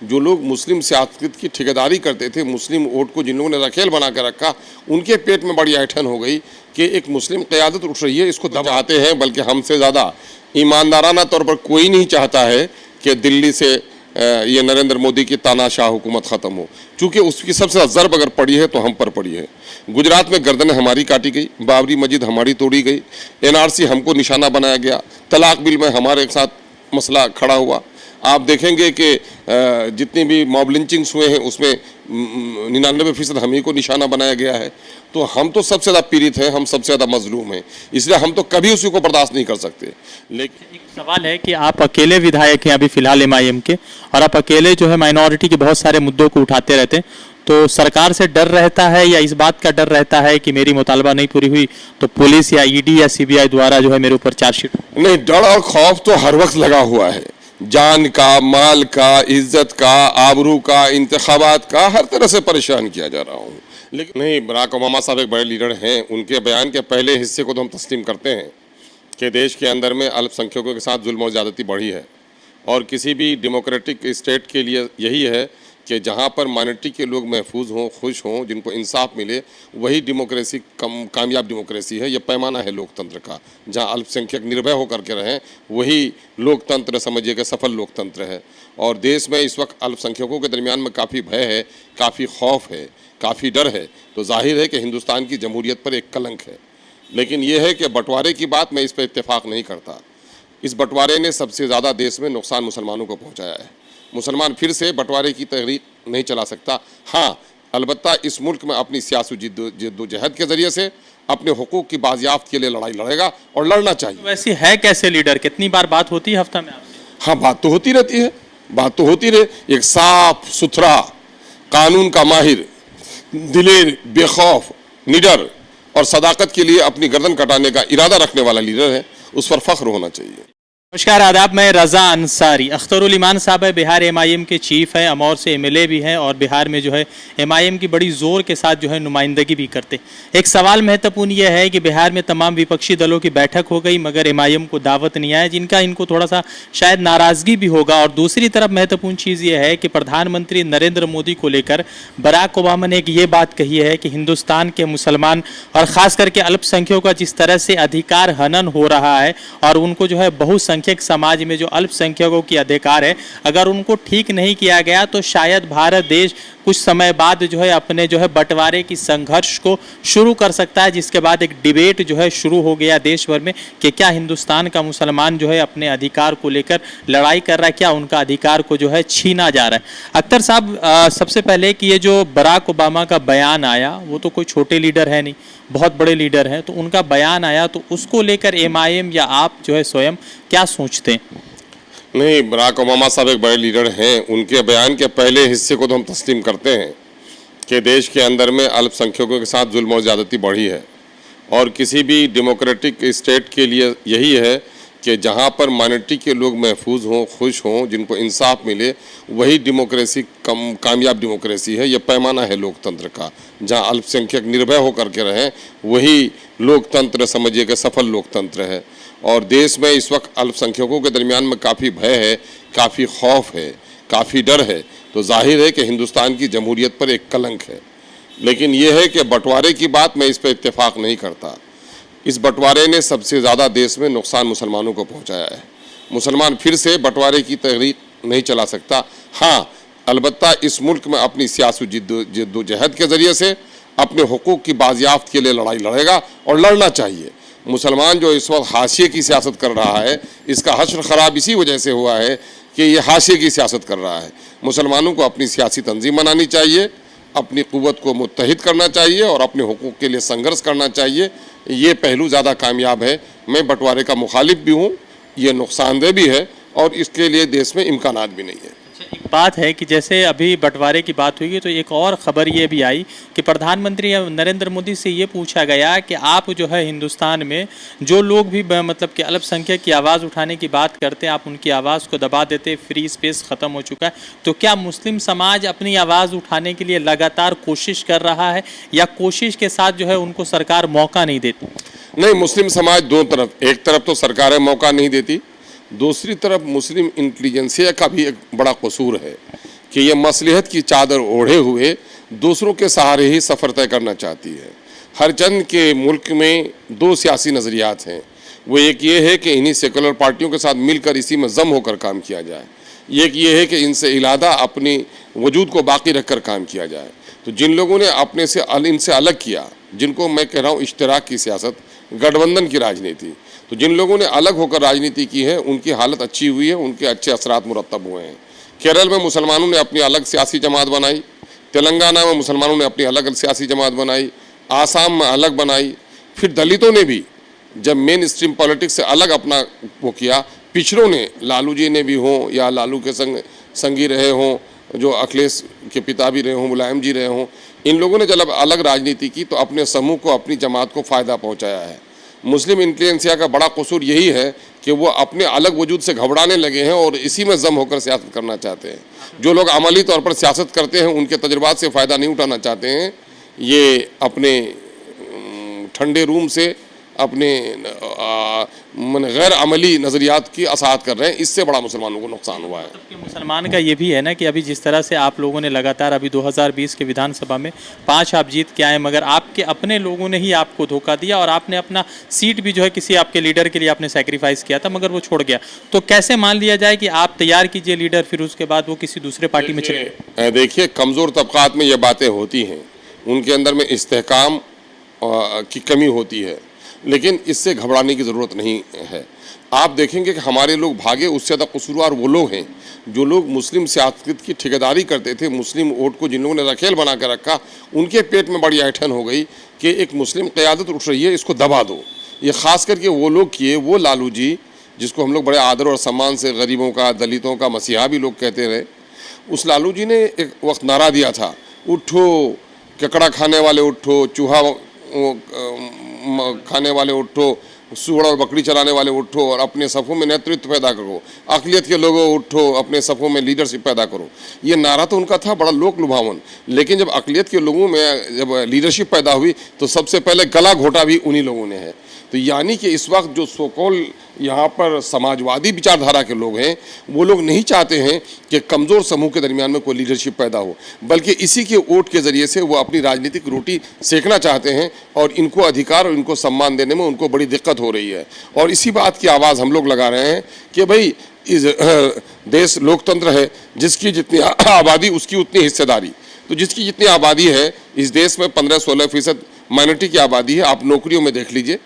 जो लोग मुस्लिम सियासत की ठेकेदारी करते थे, मुस्लिम वोट को जिन लोगों ने रखेल बना कर रखा, उनके पेट में बड़ी ऐंठन हो गई कि एक मुस्लिम क़यादत उठ रही है, इसको दबाते हैं। बल्कि हमसे ज़्यादा ईमानदाराना तौर पर कोई नहीं चाहता है कि दिल्ली से ये नरेंद्र मोदी की तानाशाह हुकूमत ख़त्म हो, क्योंकि उसकी सबसे ज़्यादा ज़रब अगर पड़ी है तो हम पर पड़ी है। गुजरात में गर्दनें हमारी काटी गई, बाबरी मस्जिद हमारी तोड़ी गई, NRC हमको निशाना बनाया गया, तलाक बिल में हमारे साथ मसला खड़ा हुआ। आप देखेंगे कि जितनी भी मॉब लिंचिंग्स हुए हैं उसमें 99% हम ही को निशाना बनाया गया है। तो हम तो सबसे ज़्यादा पीड़ित हैं, हम सबसे ज़्यादा मजलूम हैं, इसलिए हम तो कभी उसी को बर्दाश्त नहीं कर सकते। लेकिन एक सवाल है कि आप अकेले विधायक हैं अभी फिलहाल MIM के, और आप अकेले जो है माइनॉरिटी के बहुत सारे मुद्दों को उठाते रहते हैं, तो सरकार से डर रहता है या इस बात का डर रहता है कि मेरी मुतालबा नहीं पूरी हुई तो पुलिस या ED या CBI द्वारा जो है मेरे ऊपर चार्जशीट? नहीं, डर और खौफ तो हर वक्त लगा हुआ है, जान का, माल का, इज्जत का, आबरू का, इंतखाबात का, हर तरह से परेशान किया जा रहा हूँ। लेकिन नहीं, बराक ओबामा साहब एक बड़े लीडर हैं, उनके बयान के पहले हिस्से को तो हम तस्लीम करते हैं कि देश के अंदर में अल्पसंख्यकों के साथ जुल्म और ज़्यादती बढ़ी है, और किसी भी डेमोक्रेटिक स्टेट के लिए यही है कि जहाँ पर माइनॉरिटी के लोग महफूज हों, खुश हों, जिनको इंसाफ मिले, वही डेमोक्रेसी कामयाब डेमोक्रेसी है। ये पैमाना है लोकतंत्र का, जहाँ अल्पसंख्यक निर्भय होकर के रहें, वही लोकतंत्र समझिए कि सफल लोकतंत्र है। और देश में इस वक्त अल्पसंख्यकों के दरमियान में काफ़ी भय है, काफ़ी खौफ है, काफ़ी डर है, तो जाहिर है कि हिंदुस्तान की जमहूरियत पर एक कलंक है। लेकिन यह है कि बंटवारे की बात मैं इस पर इत्तेफाक नहीं करता। इस बंटवारे ने सबसे ज़्यादा देश में नुकसान मुसलमानों को पहुँचाया है। मुसलमान फिर से बंटवारे की तहरीक नहीं चला सकता। हाँ, अलबत्ता इस मुल्क में अपनी सियासी जद्दोजहद के ज़रिए से अपने हुकूक की बाजियाफ्त के लिए लड़ाई लड़ेगा, और लड़ना चाहिए। तो वैसे है कैसे लीडर? कितनी बार बात होती है हफ्ता में आपसे? हाँ, बात तो होती रहती है, बात तो होती रहे। एक साफ सुथरा, कानून का माहिर, दिलेर, बेखौफ, निडर और सदाकत के लिए अपनी गर्दन कटाने का इरादा रखने वाला लीडर है, उस पर फख्र होना चाहिए। नमस्कार, आदाब। मैं रज़ा अंसारी। अख्तरुल ईमान साहब है, बिहार MIM के चीफ हैं, अमौर से MLA भी हैं, और बिहार में जो है MIM की बड़ी ज़ोर के साथ जो है नुमाइंदगी भी करते। एक सवाल महत्वपूर्ण यह है कि बिहार में तमाम विपक्षी दलों की बैठक हो गई, मगर MIM को दावत नहीं आया, जिनका इनको थोड़ा सा शायद नाराज़गी भी होगा। और दूसरी तरफ महत्वपूर्ण चीज़ यह है कि प्रधानमंत्री नरेंद्र मोदी को लेकर बराक ओबामा ने एक ये बात कही है कि हिंदुस्तान के मुसलमान और ख़ास करके अल्पसंख्यकों का जिस तरह से अधिकार हनन हो रहा है, और उनको जो है बहुसंख्यक समाज में जो अल्पसंख्यकों की अधिकार है, अगर उनको ठीक नहीं किया गया तो शायद भारत देश कुछ समय बाद जो है अपने जो है बंटवारे की संघर्ष को शुरू कर सकता है, जिसके बाद एक डिबेट जो है शुरू हो गया देश भर में कि क्या हिंदुस्तान का मुसलमान जो है अपने अधिकार को लेकर लड़ाई कर रहा है, क्या उनका अधिकार को जो है छीना जा रहा है। अख्तर साहब, सबसे पहले कि ये जो बराक ओबामा का बयान आया, वो तो कोई छोटे लीडर है नहीं, बहुत बड़े लीडर हैं, तो उनका बयान आया, तो उसको लेकर MIM या आप जो है स्वयं क्या सोचते हैं? नहीं, बराक ओबामा साहब एक बड़े लीडर हैं, उनके बयान के पहले हिस्से को तो हम तस्लीम करते हैं कि देश के अंदर में अल्पसंख्यकों के साथ जुल्म और ज़्यादती बढ़ी है, और किसी भी डेमोक्रेटिक स्टेट के लिए यही है कि जहाँ पर माइनॉरिटी के लोग महफूज हों, खुश हों, जिनको इंसाफ मिले, वही डेमोक्रेसी कामयाब डेमोक्रेसी है। ये पैमाना है लोकतंत्र का, जहाँ अल्पसंख्यक निर्भय होकर के रहें, वही लोकतंत्र समझिए कि सफल लोकतंत्र है। और देश में इस वक्त अल्पसंख्यकों के दरमियान में काफ़ी भय है, काफ़ी खौफ है, काफ़ी डर है, तो जाहिर है कि हिंदुस्तान की जमहूरियत पर एक कलंक है। लेकिन यह है कि बंटवारे की बात मैं इस पर इत्तेफाक नहीं करता। इस बंटवारे ने सबसे ज़्यादा देश में नुकसान मुसलमानों को पहुँचाया है। मुसलमान फिर से बंटवारे की तहरीक नहीं चला सकता। हाँ, अलबत्ता इस मुल्क में अपनी सियासी जद्दोजहद के ज़रिए से अपने हुकूक की बाजियाफ्त के लिए लड़ाई लड़ेगा, और लड़ना चाहिए। मुसलमान जो इस वक्त हाशिए की सियासत कर रहा है, इसका हश्र ख़राब इसी वजह से हुआ है कि ये हाशिए की सियासत कर रहा है। मुसलमानों को अपनी सियासी तंजीम बनानी चाहिए, अपनी क़ुव्वत को मुत्तहिद करना चाहिए, और अपने हुकूक के लिए संघर्ष करना चाहिए। ये पहलू ज़्यादा कामयाब है। मैं बंटवारे का मुखालिफ भी हूँ, ये नुकसानदेह भी है, और इसके लिए देश में इम्कानात भी नहीं है। एक बात है कि जैसे अभी बंटवारे की बात हुई, तो एक और ख़बर ये भी आई कि प्रधानमंत्री नरेंद्र मोदी से ये पूछा गया कि आप जो है हिंदुस्तान में जो लोग भी मतलब कि अल्पसंख्यक की आवाज़ उठाने की बात करते हैं, आप उनकी आवाज़ को दबा देते, फ्री स्पेस ख़त्म हो चुका है, तो क्या मुस्लिम समाज अपनी आवाज़ उठाने के लिए लगातार कोशिश कर रहा है, या कोशिश के साथ जो है उनको सरकार मौका नहीं देती? नहीं, मुस्लिम समाज दो तरफ, एक तरफ तो सरकारें मौका नहीं देती, दूसरी तरफ मुस्लिम इंटेलिजेंसिया का भी एक बड़ा कसूर है कि ये मसलहत की चादर ओढ़े हुए दूसरों के सहारे ही सफ़र तय करना चाहती है। हर चंद के मुल्क में दो सियासी नज़रियात हैं। वो एक ये है कि इन्हीं सेकुलर पार्टियों के साथ मिलकर इसी में जम होकर काम किया जाए, एक ये है कि इनसे इलादा अपनी वजूद को बाकी रखकर काम किया जाए। तो जिन लोगों ने इनसे अलग किया, जिनको मैं कह रहा हूँ इश्तराक की सियासत, गठबंधन की राजनीति, तो जिन लोगों ने अलग होकर राजनीति की है उनकी हालत अच्छी हुई है, उनके अच्छे असरात मुरतब हुए हैं। केरल में मुसलमानों ने अपनी अलग सियासी जमात बनाई, तेलंगाना में मुसलमानों ने अपनी अलग सियासी जमात बनाई, आसाम में अलग बनाई, फिर दलितों ने भी जब मेन स्ट्रीम पॉलिटिक्स से अलग अपना वो किया, पिछड़ों ने, लालू जी ने भी हों या लालू के संगी रहे हों, जो अखिलेश के पिता भी रहे हों, मुलायम जी रहे हों, इन लोगों ने जब अलग राजनीति की तो अपने समूह को, अपनी जमात को फ़ायदा पहुंचाया है। मुस्लिम इंटेलिजेंसिया का बड़ा कसूर यही है कि वो अपने अलग वजूद से घबराने लगे हैं और इसी में जम होकर सियासत करना चाहते हैं। जो लोग अमली तौर पर सियासत करते हैं उनके तजुर्बात से फ़ायदा नहीं उठाना चाहते हैं, ये अपने ठंडे रूम से अपने गैर अमली नज़रियात की असाहत कर रहे हैं। इससे बड़ा मुसलमानों को नुकसान हुआ है। कि मुसलमान का ये भी है ना कि अभी जिस तरह से आप लोगों ने लगातार अभी 2020 के विधानसभा में 5 आप जीत के आए, मगर आपके अपने लोगों ने ही आपको धोखा दिया और आपने अपना सीट भी जो है किसी आपके लीडर के लिए आपने सेक्रीफाइस किया था, मगर वो छोड़ गया। तो कैसे मान लिया जाए कि आप तैयार कीजिए लीडर, फिर उसके बाद वो किसी दूसरे पार्टी में चले गए? देखिए, कमज़ोर तबकात में ये बातें होती हैं, उनके अंदर में इस्तेहकाम की कमी होती है, लेकिन इससे घबराने की ज़रूरत नहीं है। आप देखेंगे कि हमारे लोग भागे, उससे ज़्यादा कसूरवार वो लोग हैं जो लोग मुस्लिम सियासत की ठेकेदारी करते थे। मुस्लिम वोट को जिन लोगों ने रखेल बना कर रखा, उनके पेट में बड़ी ऐठन हो गई कि एक मुस्लिम क़यादत उठ रही है, इसको दबा दो। ये ख़ास करके वो लोग किए, वो लालू जी जिसको हम लोग बड़े आदर और सम्मान से गरीबों का, दलितों का मसीहा भी लोग कहते रहे, उस लालू जी ने एक वक्त नारा दिया था, उठो ककड़ा खाने वाले उठो, चूहा खाने वाले उठो, सूअर और बकरी चराने वाले उठो और अपने सफ़ों में नेतृत्व पैदा करो, अक़लियत के लोगों उठो, अपने सफ़ों में लीडरशिप पैदा करो। ये नारा तो उनका था बड़ा लोक लुभावन, लेकिन जब अक़लियत के लोगों में जब लीडरशिप पैदा हुई तो सबसे पहले गला घोटा भी उन्हीं लोगों ने है। तो यानी कि इस वक्त जो सोकॉल यहाँ पर समाजवादी विचारधारा के लोग हैं, वो लोग नहीं चाहते हैं कि कमज़ोर समूह के दरमियान में कोई लीडरशिप पैदा हो, बल्कि इसी के वोट के ज़रिए से वो अपनी राजनीतिक रोटी सेकना चाहते हैं और इनको अधिकार और इनको सम्मान देने में उनको बड़ी दिक्कत हो रही है। और इसी बात की आवाज़ हम लोग लगा रहे हैं कि भाई इस देश लोकतंत्र है, जिसकी जितनी आबादी उसकी उतनी हिस्सेदारी। तो जिसकी जितनी आबादी है इस देश में 15-16% माइनॉरिटी की आबादी है। आप नौकरियों में देख लीजिए,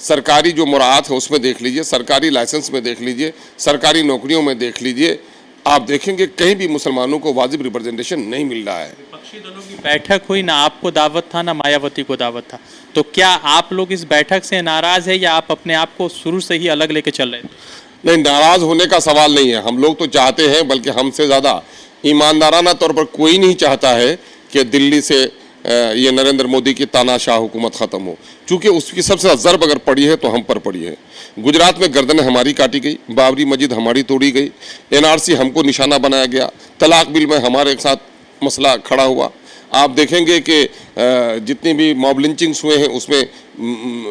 सरकारी जो मुराद है उसमें देख लीजिए, सरकारी लाइसेंस में देख लीजिए, सरकारी नौकरियों में देख लीजिए, आप देखेंगे कहीं भी मुसलमानों को वाजिब रिप्रेजेंटेशन नहीं मिल रहा है। विपक्षी दलों की बैठक हुई, ना आपको दावत था ना मायावती को दावत था, तो क्या आप लोग इस बैठक से नाराज़ है या आप अपने आप को शुरू से ही अलग लेके चल रहे थे? नहीं, नाराज़ होने का सवाल नहीं है। हम लोग तो चाहते हैं, बल्कि हमसे ज़्यादा ईमानदाराना तौर पर कोई नहीं चाहता है कि दिल्ली से ये नरेंद्र मोदी की तानाशाह हुकूमत ख़त्म हो, चूँकि उसकी सबसे ज़्यादा ज़रब अगर पड़ी है तो हम पर पड़ी है। गुजरात में गर्दनें हमारी काटी गई, बाबरी मस्जिद हमारी तोड़ी गई, NRC हमको निशाना बनाया गया, तलाक बिल में हमारे साथ मसला खड़ा हुआ। आप देखेंगे कि जितनी भी मॉब लिंचिंग्स हुए हैं उसमें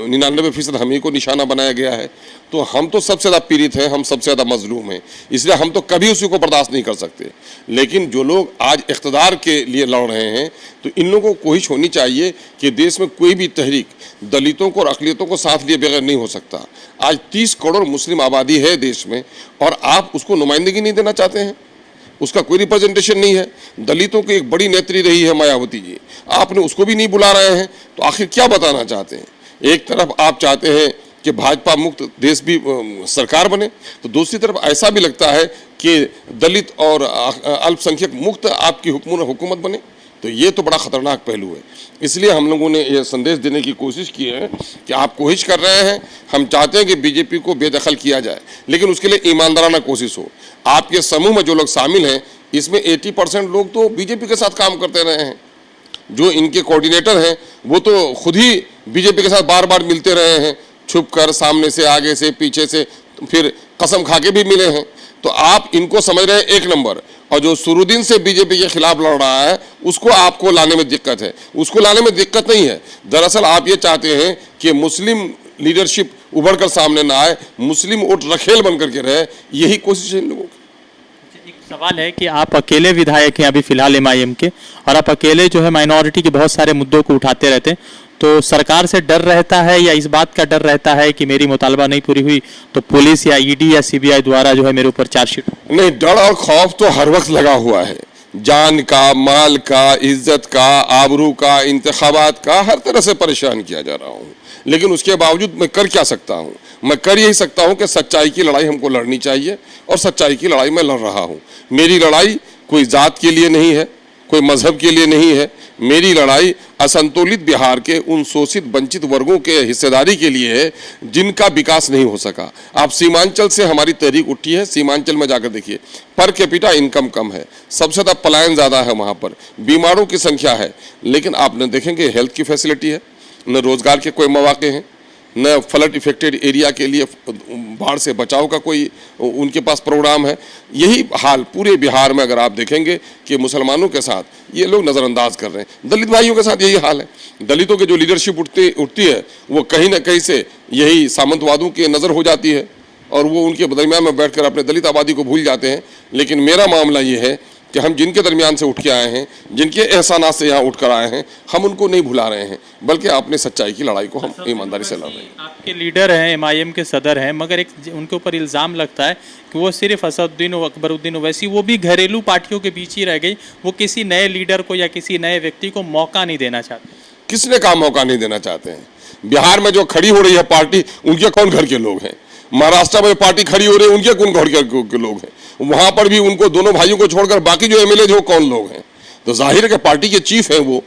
99% हम ही को निशाना बनाया गया है। तो हम तो सबसे ज़्यादा पीड़ित हैं, हम सबसे ज़्यादा मजलूम हैं, इसलिए हम तो कभी उसी को बर्दाश्त नहीं कर सकते। लेकिन जो लोग आज इक़्तिदार के लिए लड़ रहे हैं, तो इन लोगों को कोशिश होनी चाहिए कि देश में कोई भी तहरीक दलितों को और अक़लियतों को साथ लिए बगैर नहीं हो सकता। आज 30 करोड़ मुस्लिम आबादी है देश में और आप उसको नुमाइंदगी नहीं देना चाहते हैं, उसका कोई रिप्रेजेंटेशन नहीं है। दलितों की एक बड़ी नेत्री रही है मायावती जी, आपने उसको भी नहीं बुला रहे हैं, तो आखिर क्या बताना चाहते हैं? एक तरफ आप चाहते हैं कि भाजपा मुक्त देश भी सरकार बने, तो दूसरी तरफ ऐसा भी लगता है कि दलित और अल्पसंख्यक मुक्त आपकी हुकूमत बने। तो ये तो बड़ा ख़तरनाक पहलू है। इसलिए हम लोगों ने ये संदेश देने की कोशिश की है कि आप कोशिश कर रहे हैं, हम चाहते हैं कि बीजेपी को बेदखल किया जाए, लेकिन उसके लिए ईमानदाराना कोशिश हो। आपके समूह में जो लोग शामिल हैं, इसमें 80% लोग तो बीजेपी के साथ काम करते रहे हैं। जो इनके कोऑर्डिनेटर हैं वो तो खुद ही बीजेपी के साथ बार बार मिलते रहे हैं, छुप कर, सामने से, आगे से, पीछे से, फिर कसम खा के भी मिले हैं। तो आप इनको समझ रहे हैं एक नंबर, और जो शुरू से बीजेपी के खिलाफ लड़ रहा है उसको आपको लाने में दिक्कत है। उसको लाने में दिक्कत नहीं है, दरअसल आप ये चाहते हैं कि मुस्लिम लीडरशिप उभर कर सामने ना आए, मुस्लिम वोट रखेल बन करके रहे, यही कोशिश है इन लोगों की। एक सवाल है कि आप अकेले विधायक हैं अभी फिलहाल एमआईएम के, और आप अकेले जो है माइनॉरिटी के बहुत सारे मुद्दों को उठाते रहते हैं, तो सरकार से डर रहता है या इस बात का डर रहता है कि मेरी मुतालबा नहीं पूरी हुई तो पुलिस या ईडी या सीबीआई द्वारा जो है मेरे ऊपर चार्जशीट? नहीं, डर और खौफ तो हर वक्त लगा हुआ है, जान का, माल का, इज्जत का, आबरू का, इंतखाबात का, हर तरह से परेशान किया जा रहा हूँ। लेकिन उसके बावजूद मैं कर क्या सकता हूँ? मैं कर यही सकता हूँ कि सच्चाई की लड़ाई हमको लड़नी चाहिए, और सच्चाई की लड़ाई मैं लड़ रहा हूँ। मेरी लड़ाई कोई जात के लिए नहीं है, कोई मजहब के लिए नहीं है, मेरी लड़ाई असंतुलित बिहार के उन शोषित वंचित वर्गों के हिस्सेदारी के लिए है जिनका विकास नहीं हो सका। आप सीमांचल से हमारी तहरीक उठी है, सीमांचल में जाकर देखिए, पर कैपिटा इनकम कम है, सबसे ज़्यादा पलायन ज़्यादा है, वहाँ पर बीमारों की संख्या है, लेकिन आप न देखेंगे हेल्थ की फैसिलिटी है, न रोज़गार के कोई मौके हैं, न फ्लड इफेक्टेड एरिया के लिए बाढ़ से बचाव का कोई उनके पास प्रोग्राम है। यही हाल पूरे बिहार में अगर आप देखेंगे कि मुसलमानों के साथ ये लोग नज़रअंदाज कर रहे हैं, दलित भाइयों के साथ यही हाल है। दलितों के जो लीडरशिप उठती है वो कहीं ना कहीं से यही सामंतवादों की नज़र हो जाती है, और वो उनके दरमियान में बैठकर अपने दलित आबादी को भूल जाते हैं। लेकिन मेरा मामला ये है कि हम जिनके दरमियान से उठ के आए हैं, जिनके एहसानात से यहाँ उठ कर आए हैं, हम उनको नहीं भुला रहे हैं, बल्कि अपने सच्चाई की लड़ाई को हम ईमानदारी से लड़ रहे हैं। आपके लीडर हैं, एमआईएम के सदर हैं, मगर एक उनके ऊपर इल्ज़ाम लगता है कि वो सिर्फ असदुद्दीन और अकबरुद्दीन ओवैसी, वो भी घरेलू पार्टियों के बीच ही रह गई, वो किसी नए लीडर को या किसी नए व्यक्ति को मौका नहीं देना चाहते। किसने कहा मौका नहीं देना चाहते हैं? बिहार में जो खड़ी हो रही है पार्टी, उनके कौन घर के लोग हैं? महाराष्ट्र में पार्टी खड़ी हो रही है, उनके कौन घर के लोग हैं? वहां पर भी उनको दोनों भाइयों को छोड़कर बाकी जो एमएलए जो कौन लोग हैं? तो जाहिर है कि पार्टी के चीफ हैं वो।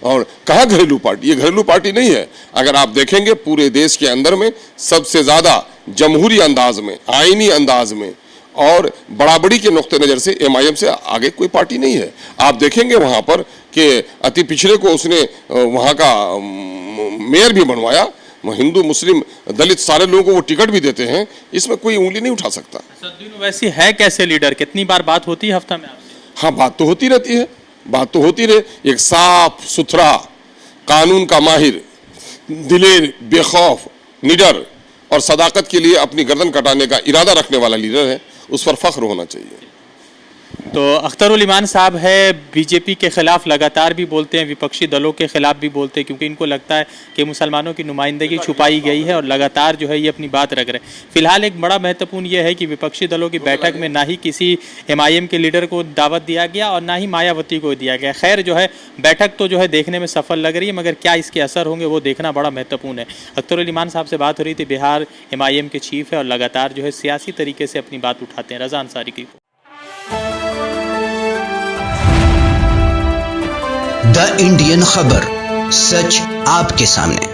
और कहाँ घरेलू पार्टी? ये घरेलू पार्टी नहीं है। अगर आप देखेंगे पूरे देश के अंदर में सबसे ज्यादा जमहूरी अंदाज में, आईनी अंदाज में और बराबरी के नुक्ते नजर से एमआईएम से आगे कोई पार्टी नहीं है। आप देखेंगे वहां पर कि अति पिछड़े को उसने वहां का मेयर भी बनवाया, हिंदू मुस्लिम दलित सारे लोगों को वो टिकट भी देते हैं, इसमें कोई उंगली नहीं उठा सकता। असदुद्दीन ओवैसी है कैसे लीडर? कितनी बार बात होती है हफ्ता में आपसे? हाँ, बात तो होती रहती है, बात तो होती रहे। एक साफ सुथरा, कानून का माहिर, दिलेर, बेखौफ, निडर और सदाकत के लिए अपनी गर्दन कटाने का इरादा रखने वाला लीडर है, उस पर फख्र होना चाहिए। तो अख्तरुल इमान साहब है बीजेपी के खिलाफ लगातार भी बोलते हैं, विपक्षी दलों के खिलाफ भी बोलते हैं, क्योंकि इनको लगता है कि मुसलमानों की नुमाइंदगी छुपाई गई है, और लगातार जो है ये अपनी बात रख रहे हैं। फिलहाल एक बड़ा महत्वपूर्ण ये है कि विपक्षी दलों की बैठक में ना ही किसी एमआईएम के लीडर को दावत दिया गया और ना ही मायावती को दिया गया। खैर जो है बैठक तो जो है देखने में सफल लग रही है, मगर क्या इसके असर होंगे वो देखना बड़ा महत्वपूर्ण है। अख्तरुल इमान साहब से बात हो रही थी, बिहार एमआईएम के चीफ है और लगातार जो है सियासी तरीके से अपनी बात उठाते हैं। रज़ा अंसारी की द इंडियन खबर, सच आपके सामने।